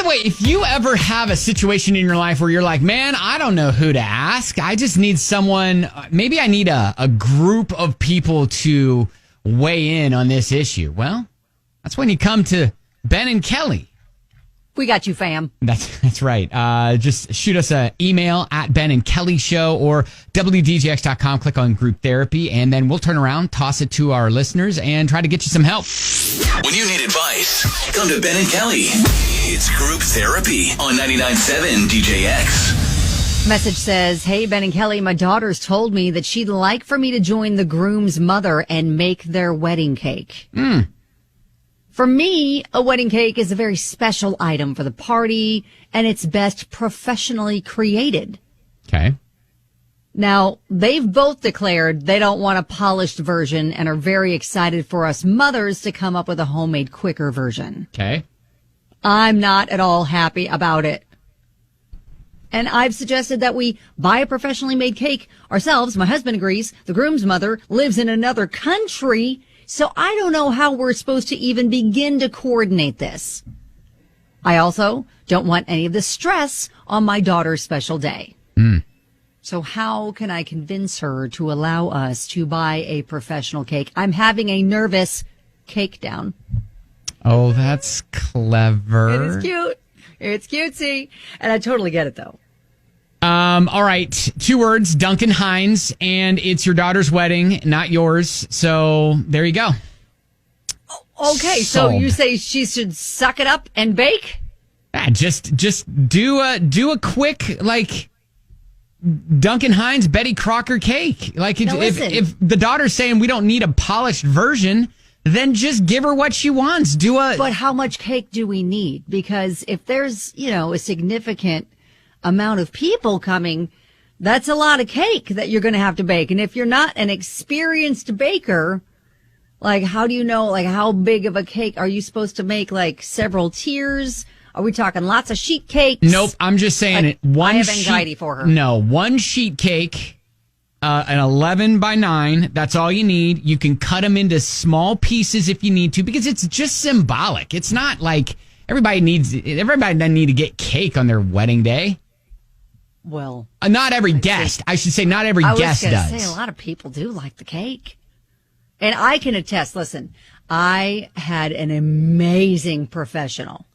the way, if you ever have a situation in your life where you're like, man, I don't know who to ask. I just need someone. Maybe I need a group of people to weigh in on this issue. Well, that's when you come to Ben and Kelly. We got you, fam. That's right. Just shoot us an email at Ben and Kelly Show or WDGX.com. Click on group therapy, and then we'll turn around, toss it to our listeners, and try to get you some help. When you need advice, come to Ben and Kelly. It's group therapy on 99.7 DJX. Message says, hey, Ben and Kelly, my daughter's told me that she'd like for me to join the groom's mother and make their wedding cake. For me, a wedding cake is a very special item for the party, and it's best professionally created. Okay. Now, they've both declared they don't want a polished version and are very excited for us mothers to come up with a homemade, quicker version. Okay. I'm not at all happy about it. And I've suggested that we buy a professionally made cake ourselves. My husband agrees. The groom's mother lives in another country, so I don't know how we're supposed to even begin to coordinate this. I also don't want any of the stress on my daughter's special day. So how can I convince her to allow us to buy a professional cake? I'm having a nervous cake down. Oh, that's clever. It is cute. It's cutesy. And I totally get it, though. All right. 2 words, Duncan Hines, and it's your daughter's wedding, not yours. So there you go. Okay, so you say she should suck it up and bake? Yeah, just do a quick, like, Duncan Hines, Betty Crocker cake. Like, if the daughter's saying we don't need a polished version, then just give her what she wants. But how much cake do we need? Because if there's, a significant amount of people coming, that's a lot of cake that you're going to have to bake. And if you're not an experienced baker, like, how do you know, like, how big of a cake are you supposed to make? Like, several tiers? Are we talking lots of sheet cakes? Nope. I'm just saying I have anxiety for her. No, one sheet cake, an 11 by 9. That's all you need. You can cut them into small pieces if you need to, because it's just symbolic. It's not like everybody doesn't need to get cake on their wedding day. Well, not every guest. I should say not every guest does. I was going to say a lot of people do like the cake. And I can attest, listen, I had an amazing professional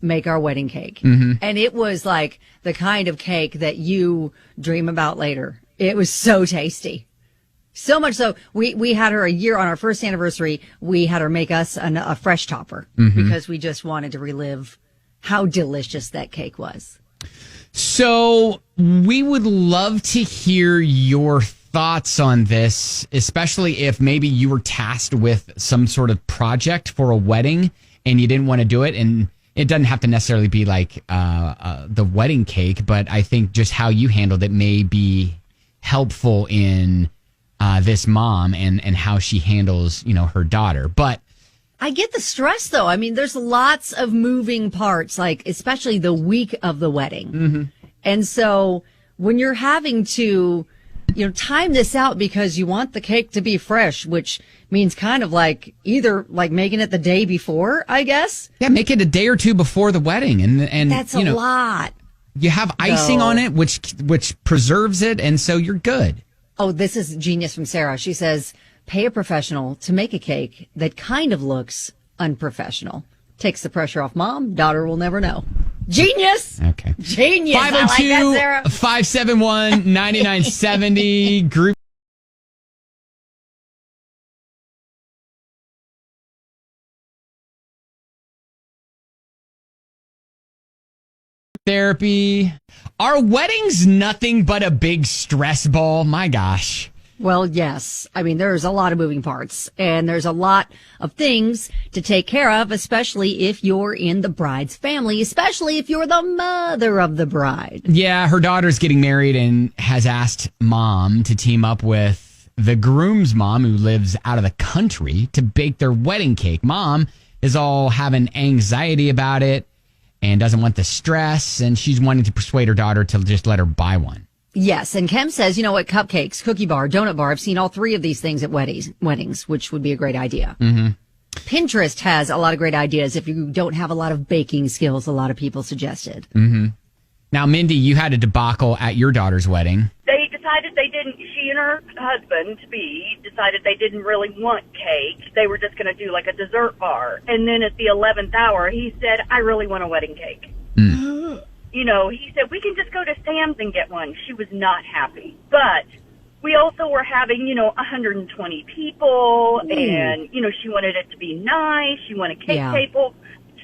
make our wedding cake. And it was like the kind of cake that you dream about later. It was so tasty. So much so, we had her a year on our first anniversary. We had her make us a fresh topper because we just wanted to relive how delicious that cake was. So we would love to hear your thoughts on this, especially if maybe you were tasked with some sort of project for a wedding and you didn't want to do it. And it doesn't have to necessarily be like the wedding cake, but I think just how you handled it may be helpful in this mom and how she handles, her daughter. But I get the stress, though. I mean, there's lots of moving parts, like especially the week of the wedding. And so when you're having to, time this out because you want the cake to be fresh, which means kind of like either like making it the day before, I guess. Yeah, make it a day or two before the wedding. And that's a lot. You have icing on it, which preserves it. And so you're good. Oh, this is genius from Sarah. She says, pay a professional to make a cake that kind of looks unprofessional. Takes the pressure off mom. Daughter will never know. Genius. Okay. Genius. 502-571-9970. Group therapy. Are weddings nothing but a big stress ball? My gosh. Well, yes. I mean, there's a lot of moving parts and there's a lot of things to take care of, especially if you're in the bride's family, especially if you're the mother of the bride. Yeah, her daughter's getting married and has asked mom to team up with the groom's mom, who lives out of the country, to bake their wedding cake. Mom is all having anxiety about it and doesn't want the stress, and she's wanting to persuade her daughter to just let her buy one. Yes, and Kim says, cupcakes, cookie bar, donut bar. I've seen all three of these things at weddings, which would be a great idea. Pinterest has a lot of great ideas if you don't have a lot of baking skills, a lot of people suggested. Mm-hmm. Now, Mindy, you had a debacle at your daughter's wedding. They decided she and her husband-to-be decided they didn't really want cake. They were just going to do like a dessert bar. And then at the 11th hour, he said, I really want a wedding cake. He said, we can just go to Sam's and get one. She was not happy. But we also were having, 120 people, and, she wanted it to be nice. She wanted a cake table.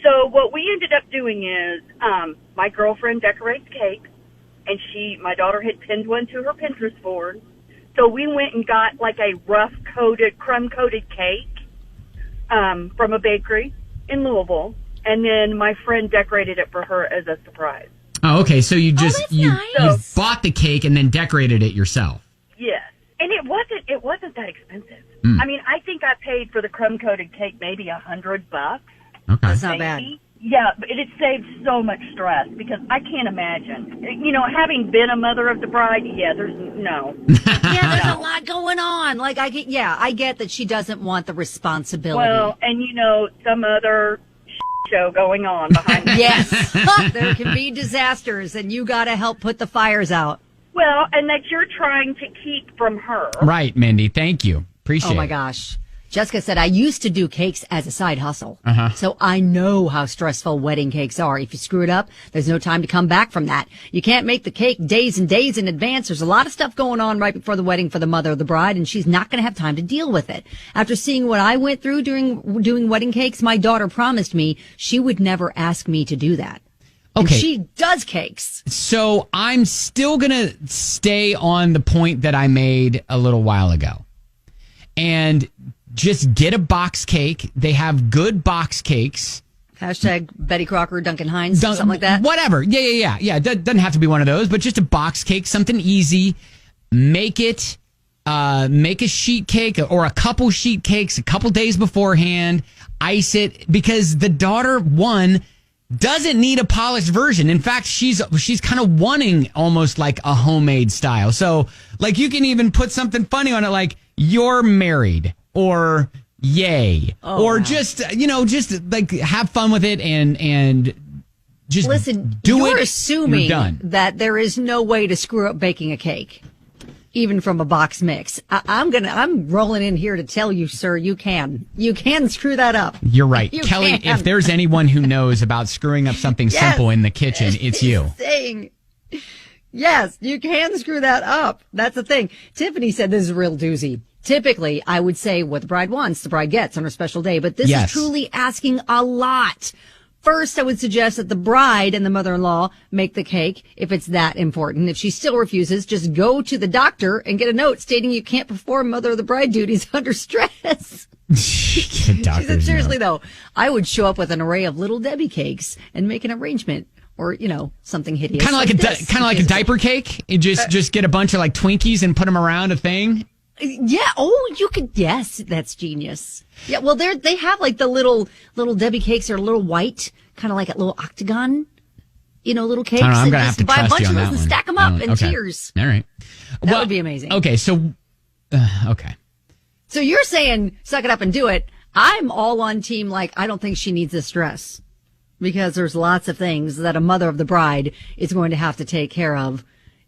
So what we ended up doing is my girlfriend decorates cakes, and my daughter had pinned one to her Pinterest board. So we went and got like a crumb-coated cake from a bakery in Louisville, and then my friend decorated it for her as a surprise. Oh, okay. So you just you nice. bought the cake and then decorated it yourself. Yes, and it wasn't that expensive. Mm. I mean, I think I paid for the crumb-coated cake maybe $100. Okay. That's not bad. Yeah, but it saved so much stress because I can't imagine. Having been a mother of the bride, there's no. Yeah, there's a lot going on. Like, I get that she doesn't want the responsibility. Well, and some other show going on behind the Yes, there can be disasters, and you got to help put the fires out. Well, and that you're trying to keep from her. Right, Mindy. Thank you. Appreciate it. Oh, my gosh. Jessica said, I used to do cakes as a side hustle. Uh-huh. So I know how stressful wedding cakes are. If you screw it up, there's no time to come back from that. You can't make the cake days and days in advance. There's a lot of stuff going on right before the wedding for the mother of the bride, and she's not going to have time to deal with it. After seeing what I went through during doing wedding cakes, my daughter promised me she would never ask me to do that. Okay. And she does cakes. So I'm still going to stay on the point that I made a little while ago. And just get a box cake. They have good box cakes. Hashtag Betty Crocker, Duncan Hines, something like that. Whatever. Yeah. It doesn't have to be one of those, but just a box cake, something easy. Make it, make a sheet cake or a couple sheet cakes a couple days beforehand. Ice it because the daughter, doesn't need a polished version. In fact, she's kind of wanting almost like a homemade style. So like you can even put something funny on it, like you're married. Or yay. Or just like have fun with it and just listen, do you're it. Assuming You're done. that there is no way to screw up baking a cake, even from a box mix. I'm rolling in here to tell you, sir, you can screw that up. You're right. You Kelly, can. if there's anyone who knows about screwing up something simple in the kitchen, it's you. Yes, you can screw that up. That's the thing. Tiffany said this is a real doozy. Typically, I would say what the bride wants, the bride gets on her special day, but this is truly asking a lot. First, I would suggest that the bride and the mother-in-law make the cake if it's that important. If she still refuses, just go to the doctor and get a note stating you can't perform mother of the bride duties under stress. She said, seriously, though, I would show up with an array of little Debbie cakes and make an arrangement. Or, something hideous. Kind of like a diaper cake. You just get a bunch of like Twinkies and put them around a thing. Yeah. Oh, you could. Yes, that's genius. Yeah. Well, they have like the little Debbie cakes are a little white, kind of like a little octagon, little cakes. I don't know, I'm going to have to buy trust a bunch you on of that those and one. stack them up in tiers. All right. That would be amazing. Okay. So, okay. So you're saying suck it up and do it. I'm all on team. Like, I don't think she needs this stress because there's lots of things that a mother of the bride is going to have to take care of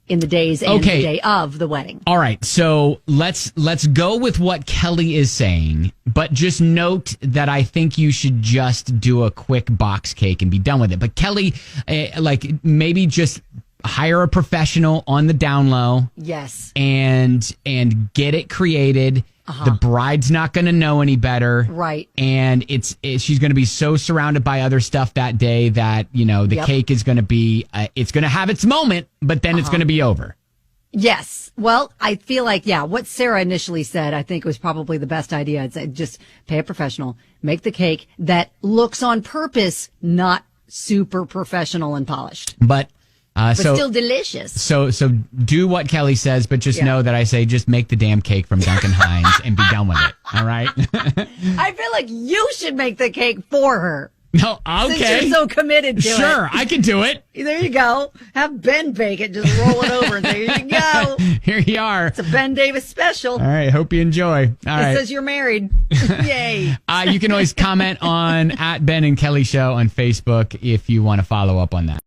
in the days and the day of the wedding. All right. So let's go with what Kelly is saying, but just note that I think you should just do a quick box cake and be done with it. But Kelly, maybe just hire a professional on the down low. Yes. And get it created. The bride's not going to know any better. Right. And she's going to be so surrounded by other stuff that day that, the cake is going to be, it's going to have its moment, but then it's going to be over. Yes. Well, I feel like, what Sarah initially said, I think was probably the best idea. It's just pay a professional, make the cake that looks on purpose, not super professional and polished. But still delicious. So do what Kelly says, but just know that I say just make the damn cake from Duncan Hines and be done with it. All right? I feel like you should make the cake for her. No, Since okay. you're so committed to it. Sure, I can do it. There you go. Have Ben bake it. Just roll it over and there you go. Here you are. It's a Ben Davis special. All right, hope you enjoy. All right. It says you're married. Yay. You can always comment on @Ben and Kelly Show on Facebook if you want to follow up on that.